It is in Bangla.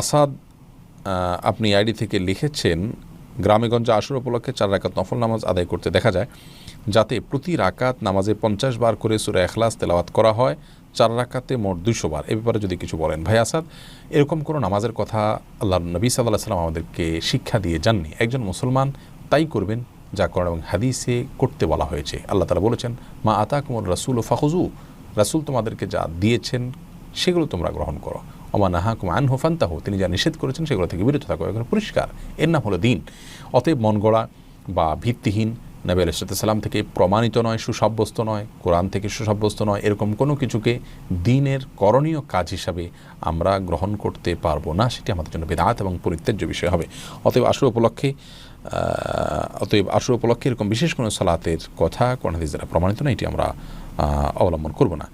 আসাদ আপনি আইডি থেকে লিখেছেন, গ্রামেগঞ্জে আশুর উপলক্ষে 4 রাকাত নফল নামাজ আদায় করতে দেখা যায়, যাতে প্রতি রাকাত নামাজে 50 বার করে সূরা ইখলাস তেলাওয়াত করা হয়, 4 রাকাতে মোট 200 বার। এ ব্যাপারে যদি কিছু বলেন। ভাই আসাদ, এরকম কোনো নামাজের কথা আল্লাহর নবী সাল্লাল্লাহু আলাইহি ওয়াসাল্লাম আমাদেরকে শিক্ষা দিয়ে যাননি। একজন মুসলমান তাই করবেন যা কোরআন এবং হাদিসে করতে বলা হয়েছে। আল্লাহ তাআলা বলেছেন, মা আতাকুমুর রাসূলু ফাখুযু, রাসূল তোমাদেরকে যা দিয়েছেন সেগুলো তোমরা গ্রহণ করো। ওমা নাহাকুম আনহু ফান্তাহু, তিনি যা নিষেধ করেছেন সেগুলো থেকে বিরত থাকো। এখন পরিষ্কার, এর নাম হলো দিন। অতএব মন গড়া বা ভিত্তিহীন, নবী আলাইহিস সালাম থেকে প্রমাণিত নয়, সুসাব্যস্ত নয়, কোরআন থেকে সুসাব্যস্ত নয়, এরকম কোনো কিছুকে দিনের করণীয় কাজ হিসাবে আমরা গ্রহণ করতে পারবো না। সেটি আমাদের জন্য বিদআত এবং পরিত্যাজ্য বিষয় হবে। অতএব আশুরা উপলক্ষে এরকম বিশেষ কোনো সালাতের কথা কোরআন হাদিস দ্বারা প্রমাণিত না, এটি আমরা অবলম্বন করব না।